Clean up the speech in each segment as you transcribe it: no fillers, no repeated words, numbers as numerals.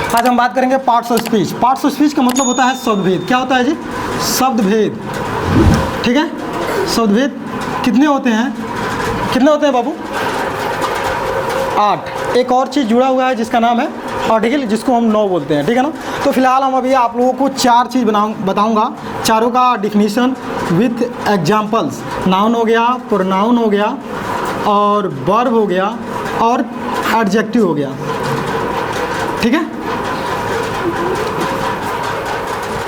आज हम बात करेंगे parts of speech. Parts of speech का मतलब होता है शब्दभेद। क्या होता है जी? शब्दभेद। ठीक है, शब्दभेद कितने होते हैं? कितने होते हैं बाबू? 8। एक और चीज़ जुड़ा हुआ है जिसका नाम है आर्टिकल, जिसको हम 9 बोलते हैं। ठीक है ना। तो फिलहाल हम अभी आप लोगों को 4 चीज़ बताऊंगा, चारों का डिफिनीशन विथ एग्जाम्पल्स। नाउन हो गया, प्रोनाउन हो गया, और वर्ब हो गया, और एडजेक्टिव हो गया। ठीक है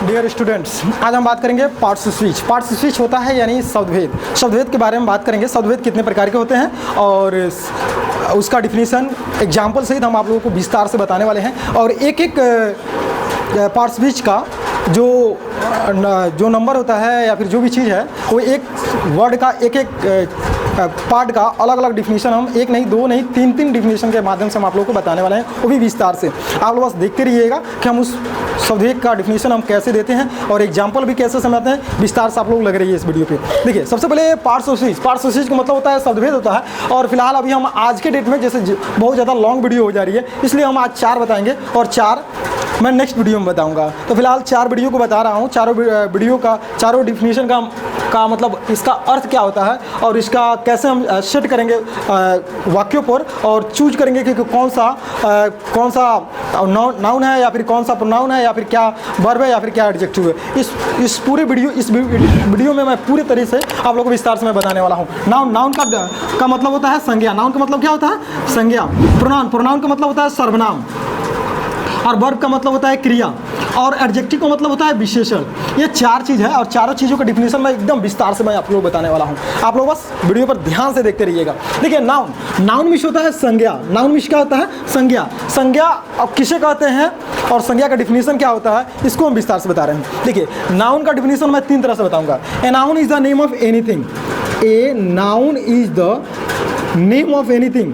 डियर स्टूडेंट्स, आज हम बात करेंगे parts of speech. Parts of speech होता है यानी शब्दभेद। शब्दभेद के बारे में बात करेंगे। शब्दभेद कितने प्रकार के होते हैं और उसका डिफिनीशन एग्जाम्पल सहित हम आप लोगों को विस्तार से बताने वाले हैं। और एक एक पार्ट्स स्पीच का जो नंबर होता है या फिर जो भी चीज़ है, वो एक वर्ड का एक पार्ट का अलग अलग डिफिनीशन हम एक नहीं, दो नहीं, 3 डिफिनीशन के माध्यम से हम आप लोगों को बताने वाले हैं, वो भी विस्तार से। आप लोग बस देखते रहिएगा कि हम उस शब्दभेद का डिफिनीशन हम कैसे देते हैं और एग्जाम्पल भी कैसे समझाते हैं। विस्तार से आप लोग लग रही है इस वीडियो पे। देखिए, सबसे पहले parts of speech. Parts of speech का मतलब होता है शब्दभेद होता है। और फिलहाल अभी हम आज के डेट में जैसे बहुत ज़्यादा लॉन्ग वीडियो हो जा रही है, इसलिए हम आज 4 बताएंगे और 4 मैं नेक्स्ट वीडियो में बताऊंगा। तो फिलहाल 4 वीडियो को बता रहा हूँ। चारों वीडियो का चारों डिफिनीशन का मतलब इसका अर्थ क्या होता है और इसका कैसे हम सेट करेंगे वाक्यों पर, और चूज करेंगे कि कौन सा नाउन है या फिर कौन सा प्रोनाउन है या फिर क्या वर्ब है या फिर क्या एडजेक्टिव है। इस पूरे वीडियो में मैं पूरे तरीके से आप लोगों को विस्तार से मैं बताने वाला हूँ। नाउन का मतलब होता है संज्ञा। नाउन का मतलब क्या होता है? संज्ञा। प्रोनाउन का मतलब होता है सर्वनाम, और वर्ब का मतलब होता है क्रिया, और एडजेक्टिव का मतलब होता है विशेषण। ये 4 चीज़ है और चारों चीज़ों का डिफिनीशन मैं एकदम विस्तार से मैं आप लोग बताने वाला हूँ। आप लोग बस वीडियो पर ध्यान से देखते रहिएगा। देखिए, नाउन मीन्स होता है संज्ञा। नाउन मीन्स क्या होता है? संज्ञा। संज्ञा अब किसे कहते हैं और संज्ञा का डिफिनीशन क्या होता है, इसको हम विस्तार से बता रहे हैं। देखिए, नाउन का डिफिनीशन मैं 3 तरह से बताऊँगा। A noun is the name of anything. A noun is the name of anything.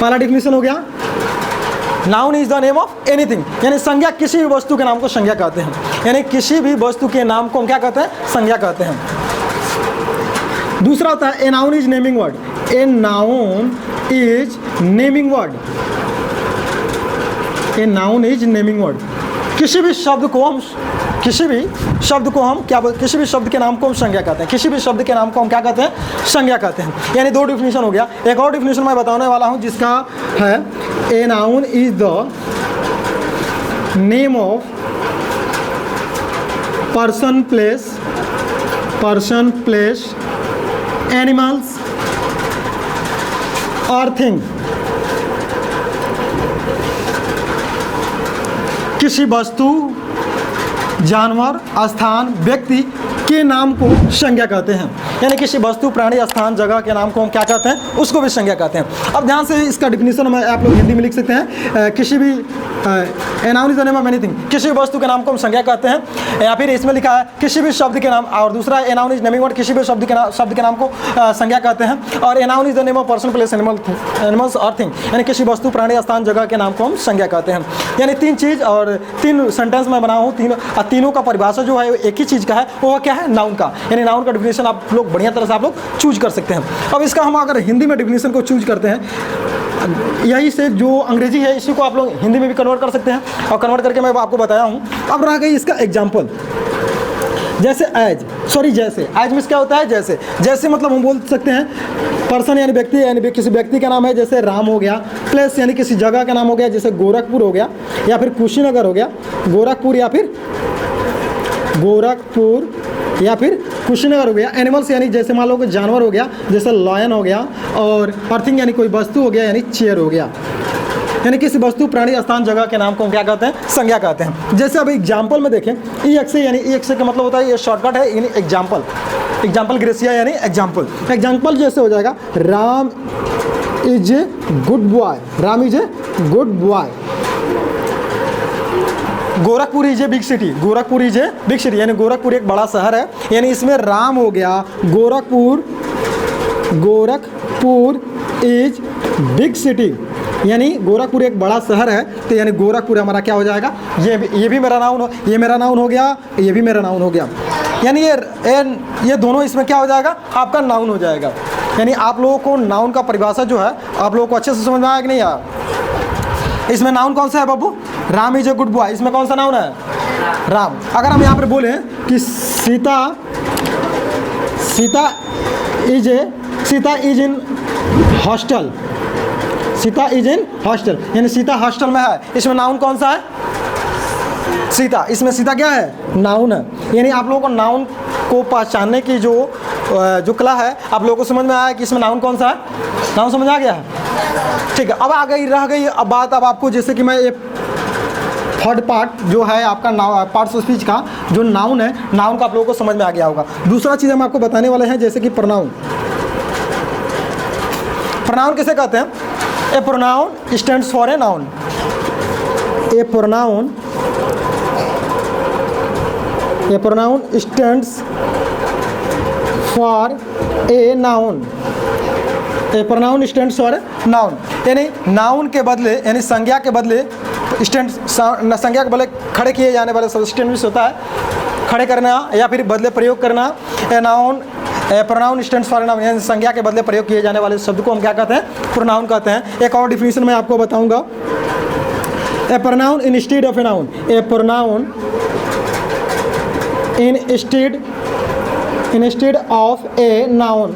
पहला डिफिनीशन हो गया, noun is the name of anything, यानी संज्ञा किसी भी वस्तु के नाम को संज्ञा कहते हैं। यानी किसी भी वस्तु के नाम को हम क्या कहते हैं? संज्ञा कहते हैं। दूसरा होता है a noun is naming word. A noun is naming word. A noun is naming word. किसी भी शब्द के नाम को हम संज्ञा कहते हैं। किसी भी शब्द के नाम को हम क्या कहते हैं? संज्ञा कहते हैं। यानी 2 डिफिनीशन हो गया। एक और डिफिनीशन मैं बताने वाला हूं जिसका है a noun is the name of person, place, animals और थिंग। किसी वस्तु, जानवर, स्थान, व्यक्ति के नाम को संज्ञा कहते हैं। यानी किसी वस्तु, प्राणी, स्थान, जगह के नाम को हम क्या कहते हैं? उसको भी संज्ञा कहते हैं। अब ध्यान से इसका डिफिनीशन हम आप लोग हिंदी में लिख सकते हैं। किसी भी a noun is the name of anything, किसी भी वस्तु के नाम को हम संज्ञा कहते हैं। या फिर इसमें लिखा है किसी भी शब्द के नाम, और दूसरा a noun is naming word, किसी भी शब्द के नाम को संज्ञा कहते हैं। और a noun is the name of person, place, animals और थिंग, यानी किसी वस्तु, प्राणी, स्थान, जगह के नाम को हम संज्ञा कहते हैं। यानी 3 चीज़ और 3 सेंटेंस में बनाया हूँ। तीनों का परिभाषा जो है एक ही चीज़ का है, वो क्या है? नाउन का। यानी नाउन का डिफिनीशन आप लोग बढ़िया तरह से आप लोग चूज कर सकते हैं। अब इसका हम अगर हिंदी में डिफिनीशन को चूज करते हैं, यही से जो अंग्रेजी है इसी को आप लोग हिंदी में भी कन्वर्ट कर सकते हैं, और कन्वर्ट करके मैं आपको बताया हूँ। अब रह गई इसका एग्जाम्पल। जैसे एज मीन्स क्या होता है? जैसे मतलब हम बोल सकते हैं पर्सन यानी व्यक्ति, यानी किसी व्यक्ति का नाम है, जैसे राम हो गया। प्लेस यानी किसी जगह का नाम हो गया, जैसे गोरखपुर हो गया या फिर कुशीनगर हो गया। गोरखपुर या फिर कुशीनगर हो गया। एनिमल्स यानी जैसे मान लो कोई जानवर हो गया, जैसे लायन हो गया। और अर्थिंग यानी कोई वस्तु हो गया, यानी चेयर हो गया। यानी किसी वस्तु, प्राणी, स्थान, जगह के नाम को हम क्या कहते हैं? संज्ञा कहते हैं। जैसे अब एग्जाम्पल में देखें, EXA यानी EXA का मतलब होता है, ये शॉर्टकट है, यानी एग्जाम्पल ग्रेसिया यानी एग्जाम्पल जैसे हो जाएगा, Ram is a good boy. Ram is a good boy. Gorakhpur is a big city. Gorakhpur is a big city, यानी गोरखपुर एक बड़ा शहर है। यानी इसमें राम हो गया, गोरखपुर इज बिग सिटी, यानी गोरखपुर एक बड़ा शहर है। तो यानी गोरखपुर हमारा क्या हो जाएगा? ये भी मेरा नाउन हो, ये मेरा नाउन हो गया, ये भी मेरा नाउन हो गया। यानी ये दोनों इसमें क्या हो जाएगा? आपका नाउन हो जाएगा। यानी आप लोगों को नाउन का परिभाषा जो है आप लोगों को अच्छे से समझ में आया कि नहीं आया? इसमें नाउन कौन सा है बाबू? Ram is a good boy. इसमें कौन सा नाउन है? राम। अगर हम यहाँ पर बोले कि Sita is in hostel, Sita is in hostel, यानी सीता हॉस्टल में है। इसमें नाउन कौन सा है? सीता। इसमें सीता क्या है? नाउन है। यानी आप लोगों को नाउन को पहचानने की जो कला है आप लोगों को समझ में आया कि इसमें नाउन कौन सा है? नाउन समझ आ गया है? ठीक है। अब रह गई अब बात अब आपको, जैसे कि मैं ये थर्ड पार्ट जो है आपका पार्ट्स ऑफ स्पीच का जो नाउन है, नाउन का आप लोगों को समझ में आ गया होगा। दूसरा चीज़ हम आपको बताने वाले हैं जैसे कि प्रोनाउन। प्रोनाउन किसे कहते हैं? A pronoun stands for a noun. A pronoun stands for a noun. A pronoun stands for a noun, यानी नाउन के बदले यानी संज्ञा के बदले संज्ञा के बदले खड़े किए जाने वाले सब्स्टिट्यूट होता है, खड़े करना या फिर बदले प्रयोग करना। प्रोनाउन स्टैंड्स फॉर नाउन, यानी संज्ञा के बदले प्रयोग किए जाने वाले शब्द को हम क्या कहते हैं? प्रोनाउन कहते हैं। एक और डिफिनीशन मैं आपको बताऊंगा। A pronoun instead of a noun. A pronoun instead of a noun,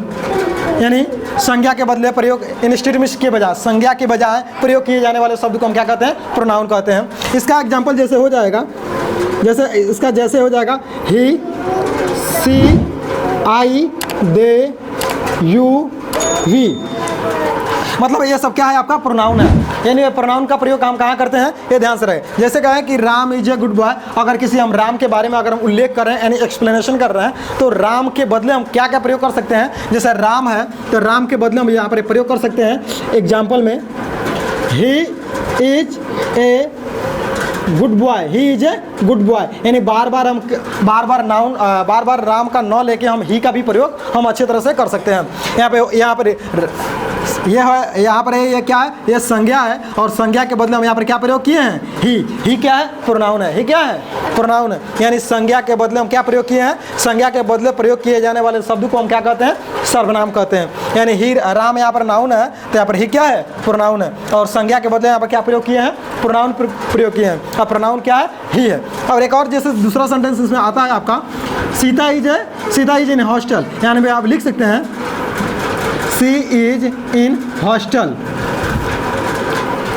यानी संज्ञा के बदले प्रयोग, इंस्टेड मींस के बजाय, संज्ञा के बजाय प्रयोग किए जाने वाले शब्द को हम क्या कहते हैं? प्रोनाउन कहते हैं। इसका एग्जाम्पल जैसे हो जाएगा ही, सी, आई, दे, यू, वी, मतलब ये सब क्या है? आपका प्रोनाउन है। यानी प्रोनाउन का प्रयोग हम कहाँ करते हैं? ये ध्यान से रहे। जैसे कहें कि Ram is a good boy, अगर किसी हम राम के बारे में अगर हम उल्लेख कर रहे हैं यानी एक्सप्लेनेशन कर रहे हैं, तो राम के बदले हम क्या क्या प्रयोग कर सकते हैं? जैसे राम है तो राम के बदले हम यहाँ पर प्रयोग कर सकते हैं एग्जाम्पल में, he is a good boy. He is a good boy, यानी बार बार राम का न लेके हम ही का भी प्रयोग हम अच्छे तरह से कर सकते हैं। यहाँ पर ये क्या है? ये संज्ञा है और संज्ञा के बदले हम यहाँ पर क्या प्रयोग किए हैं? ही क्या है? प्रोनाउन है। ही क्या है? प्रोनाउन है। यानी संज्ञा के बदले हम क्या प्रयोग किए हैं? संज्ञा के बदले प्रयोग किए जाने वाले शब्द को हम क्या कहते हैं? सर्वनाम कहते हैं। यानी ही, राम यहाँ पर नाउन है तो यहाँ पर ही क्या है? प्रोनाउन है। और संज्ञा के बदले यहाँ पर क्या प्रयोग किए हैं? प्रोनाउन प्रयोग किए हैं। अब प्रोनाउन क्या है? ही है। और एक और जैसे दूसरा सेंटेंस इसमें आता है आपका, सीता इज इन हॉस्टल, यानी भी आप लिख सकते हैं सी इज इन हॉस्टल,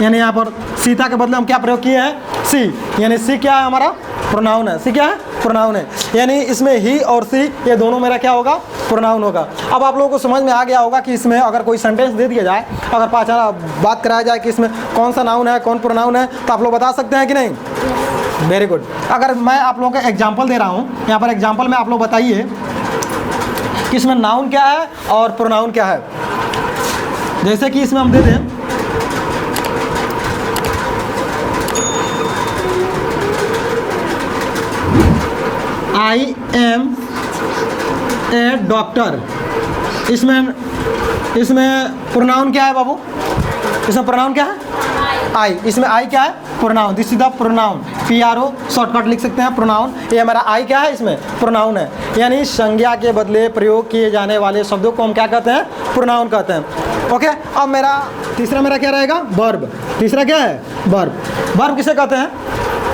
यानी यहाँ पर सीता के बदले हम क्या प्रयोग किए हैं? सी, यानी सी क्या है? हमारा प्रोनाउन है। सी क्या है? प्रोनाउन है। यानी इसमें ही और सी ये दोनों मेरा क्या होगा? प्रोनाउन होगा। अब आप लोगों को समझ में आ गया होगा कि इसमें अगर कोई सेंटेंस दे दिया जाए, अगर बात कराया जाए कि इसमें कौन सा नाउन है कौन प्रोनाउन है, तो आप लोग बता सकते हैं कि नहीं? Very good. अगर मैं आप लोगों को एग्जाम्पल दे रहा हूँ, यहाँ पर एग्जाम्पल में आप लोग बताइए कि इसमें नाउन क्या है और प्रोनाउन क्या है। जैसे कि इसमें हम दे दें आई एम ए डॉक्टर, इसमें प्रोनाउन क्या है बाबू? इसमें प्रोनाउन क्या है? आई। इसमें आई क्या है? Pronoun. This is the pronoun, PRO shortcut लिख सकते हैं प्रोनाउन। ये हमारा आई क्या है? इसमें प्रोनाउन है। यानी संज्ञा के बदले प्रयोग किए जाने वाले शब्दों को हम क्या कहते हैं? प्रोनाउन कहते हैं। ओके। अब तीसरा मेरा क्या रहेगा? वर्ब। तीसरा क्या है? वर्ब। वर्ब किसे कहते हैं?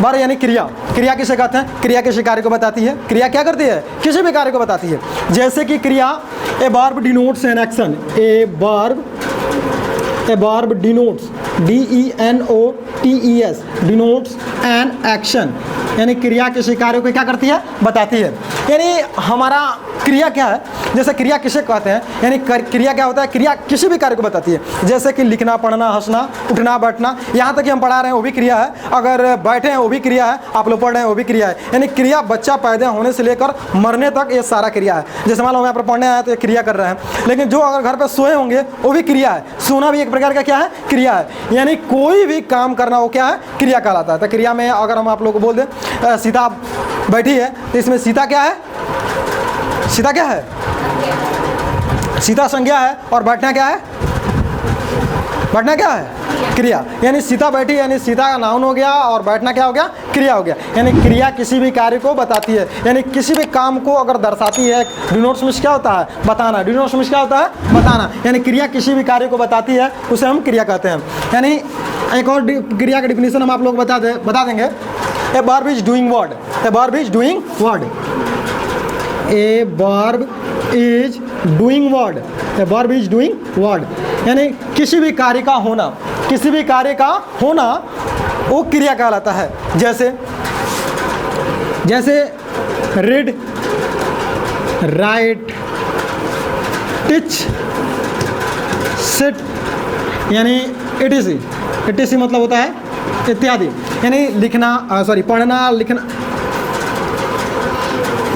वर्ब यानी क्रिया। क्रिया किसे कहते हैं? क्रिया किसी कार्य को बताती है। क्रिया क्या करती है? किसी भी कार्य को बताती है। जैसे कि क्रिया, a verb denotes an action. A verb denotes, DENOTES, denotes an action, यानी क्रिया किसी कार्य को क्या करती है? बताती है। यानी हमारा क्रिया क्या है? जैसे क्रिया किसे कहते हैं? यानी क्रिया क्या होता है? क्रिया किसी भी कार्य को बताती है। जैसे कि लिखना, पढ़ना, हंसना, उठना, बैठना, यहाँ तक कि हम पढ़ा रहे हैं वो भी क्रिया है। अगर बैठे हैं वो भी क्रिया है। आप लोग पढ़ रहे हैं वो भी क्रिया है। यानी क्रिया बच्चा पैदा होने से लेकर मरने तक ये सारा क्रिया है। जैसे मान लो हम यहाँ पर पढ़ने आए तो ये क्रिया कर रहे हैं, लेकिन जो अगर घर पर सोए होंगे वो भी क्रिया है। सोना भी एक प्रकार का क्या है? क्रिया है। यानी कोई भी काम करना वो क्या है? क्रिया कहलाता है। तो क्रिया में अगर हम आप लोग को बोल दें सीता बैठी है, तो इसमें सीता क्या है? सीता क्या है? सीता संज्ञा है और बैठना क्या है? बैठना क्या है? क्रिया। यानी सीता बैठी, यानी सीता का नाउन हो गया और बैठना क्या हो गया? क्रिया हो गया। यानी क्रिया किसी भी कार्य को बताती है, यानी किसी भी काम को अगर दर्शाती है। डिनोट्स मीन्स क्या होता है? बताना। डिनोट्स मीन्स क्या होता है? बताना। यानी क्रिया किसी भी कार्य को बताती है, उसे हम क्रिया कहते हैं। यानी एक और क्रिया का डिफिनीशन हम आप लोग बता देंगे। A verb is doing word. A verb is doing word. A verb is doing word. A verb is doing word. यानी किसी भी कार्य का होना, किसी भी कार्य का होना वो क्रिया कहलाता है। जैसे रीड, राइट, टीच, सिट, यानी इटीसी। इटीसी मतलब होता है इत्यादि। यानी लिखना,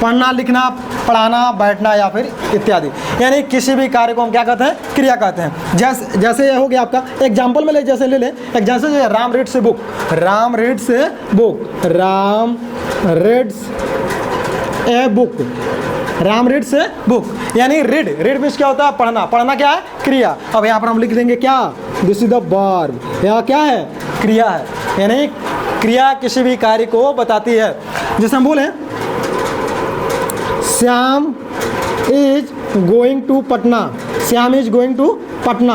पढ़ना, लिखना, पढ़ाना, बैठना या फिर इत्यादि। यानी किसी भी कार्य को हम क्या कहते हैं? क्रिया कहते हैं। जैसे ये हो गया आपका एग्जाम्पल में जैसे ले लें। जैसे Ram reads a book. Ram reads a book. Ram reads a book. Ram reads a book. यानी रीड मीन्स क्या होता है? पढ़ना। पढ़ना क्या है? क्रिया। अब यहाँ पर हम लिख देंगे क्या? This is the verb. यह क्या है? क्रिया है। यानी क्रिया किसी भी कार्य को बताती है। जैसे हम बोले Shyam is going to Patna. Shyam is going to Patna.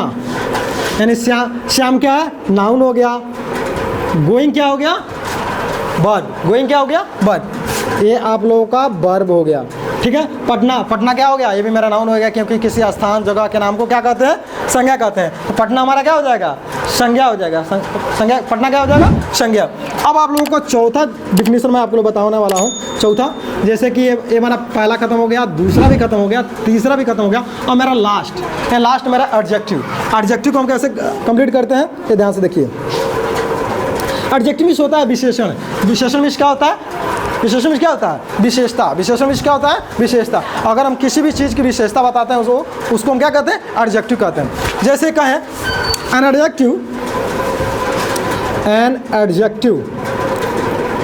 यानी श्याम क्या है? नाउन हो गया। गोइंग क्या हो गया? वर्ब। गोइंग क्या हो गया? वर्ब। ये आप लोगों का वर्ब हो गया। ठीक है। पटना क्या हो गया? ये भी मेरा नाउन हो गया, क्योंकि किसी स्थान जगह के नाम को क्या कहते हैं? संज्ञा कहते हैं। तो पटना हमारा क्या हो जाएगा? संज्ञा हो जाएगा। संज्ञा। पटना क्या हो जाएगा? संज्ञा। अब आप लोगों को चौथा डिफिनीशन मैं आपको बताने वाला हूँ। चौथा, जैसे कि ये मेरा पहला खत्म हो गया, दूसरा भी खत्म हो गया, तीसरा भी खत्म हो गया, और मेरा लास्ट मेरा एडजेक्टिव। एडजेक्टिव को हम कैसे कंप्लीट करते हैं, ये ध्यान से देखिए। एडजेक्टिव मीन्स होता है विशेषण। विशेषण मीन्स क्या होता है? विशेषण मीन्स क्या होता है? विशेषता। विशेषण मीन्स क्या होता है? विशेषता। अगर हम किसी भी चीज़ की विशेषता बताते हैं उसको हम क्या कहते हैं? एडजेक्टिव कहते हैं। जैसे कहें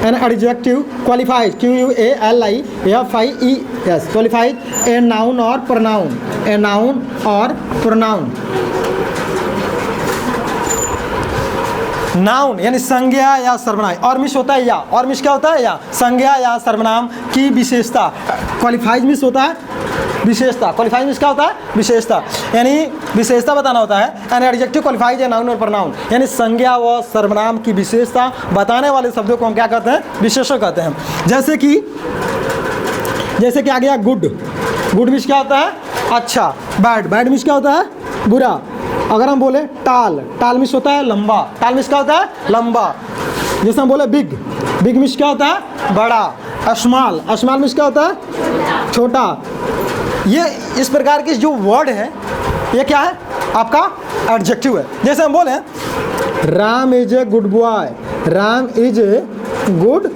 an adjective qualifies, QUALIFIES, qualifies a noun और प्रोनाउन। ए नाउन और प्रोनाउन। नाउन यानी संज्ञा या सर्वनाम। और मिस होता है या। और मिस क्या होता है? या। संज्ञा या सर्वनाम की विशेषता। क्वालिफाइज मिस होता है विशेषता। क्वालिफाइज मिस क्या होता है? विशेषता। यानी विशेषता बताना होता है। An adjective qualifies a noun और प्रोनाउन। यानी संज्ञा व सर्वनाम की विशेषता बताने वाले शब्दों को हम क्या कहते हैं? विशेषण कहते हैं। जैसे कि आ गया गुड। गुड मिस क्या होता है? अच्छा। बैड मिस क्या होता है? बुरा। अगर हम बोले टाल मिस होता है लंबा। टाल मिस क्या होता है? लंबा। जैसे हम बोले बिग मिस क्या होता है? बड़ा। स्मॉल मिस क्या होता है? छोटा। ये इस प्रकार के जो वर्ड है ये क्या है? आपका एडजेक्टिव है। जैसे हम बोले Ram is a good boy. Ram is a good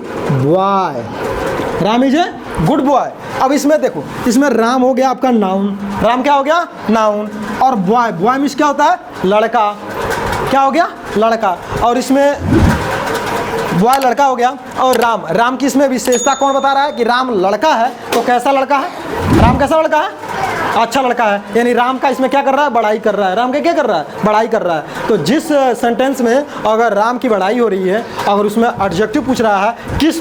boy. Ram is a good boy. अब इसमें देखो, इसमें राम हो गया आपका नाउन। राम क्या हो गया? नाउन। और बॉय मीन्स क्या होता है? लड़का। क्या हो गया? लड़का। और इसमें बॉय लड़का हो गया। और राम की इसमें विशेषता कौन बता रहा है कि राम लड़का है? तो कैसा लड़का है? राम कैसा लड़का है? अच्छा लड़का है। यानी राम का इसमें क्या कर रहा है? बड़ाई कर रहा है। राम का क्या कर रहा है? बड़ाई कर रहा है। तो जिस सेंटेंस में अगर राम की बड़ाई हो रही है, अगर उसमें एडजेक्टिव पूछ रहा है किस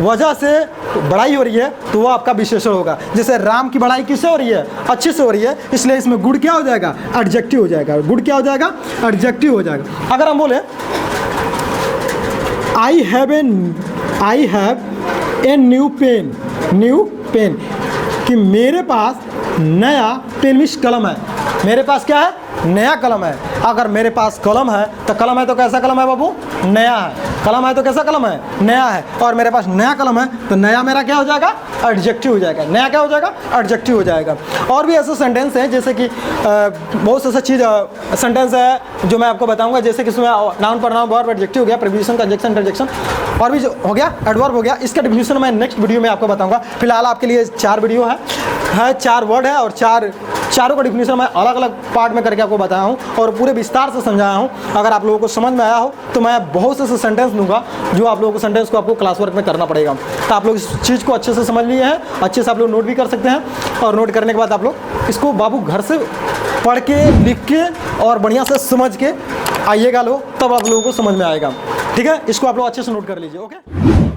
वजह से बड़ाई हो रही है, तो वो आपका विशेषण होगा। जैसे राम की बड़ाई किससे हो रही है? अच्छे से हो रही है, इसलिए इसमें गुड क्या हो जाएगा? एडजेक्टिव हो जाएगा। गुड क्या हो जाएगा? एडजेक्टिव हो जाएगा। अगर हम बोले I have a new pen, कि मेरे पास नया पेन मीन्स कलम है। मेरे पास क्या है? नया कलम है। अगर मेरे पास कलम है तो कैसा कलम है बाबू? नया है। कलम है तो कैसा कलम है? नया है। और मेरे पास नया कलम है तो नया मेरा क्या हो जाएगा? एडजेक्टिव हो जाएगा। नया क्या हो जाएगा? एडजेक्टिव हो जाएगा। और भी ऐसे सेंटेंस हैं, जैसे कि बहुत ऐसा चीज़ सेंटेंस है जो मैं आपको बताऊंगा। जैसे कि इसमें नाउन प्रोनाउन वर्ब एडजेक्टिव हो गया, प्रीपोजिशन कंजंक्शन इंटरजेक्शन, और भी जो हो गया एडवर्ब हो गया। इसका डिफिनीशन मैं नेक्स्ट वीडियो में आपको बताऊंगा। फिलहाल आपके लिए 4 वीडियो है, 4 वर्ड है, और चारों का डिफिनीशन मैं अलग अलग पार्ट में करके आपको बताया हूँ और पूरे विस्तार से समझाया हूँ। अगर आप लोगों को समझ में आया हो तो मैं बहुत से सेंटेंस दूंगा जो आप लोगों को सेंटेंस को आपको क्लास वर्क में करना पड़ेगा। तो आप लोग इस चीज़ को अच्छे से समझ लिए हैं, अच्छे से आप लोग नोट भी कर सकते हैं, और नोट करने के बाद आप लोग इसको बाबू घर से पढ़ के, लिख के और बढ़िया से समझ के आइएगा लोग, तब आप लोगों को समझ में आएगा। ठीक है, इसको आप लोग अच्छे से नोट कर लीजिए। ओके।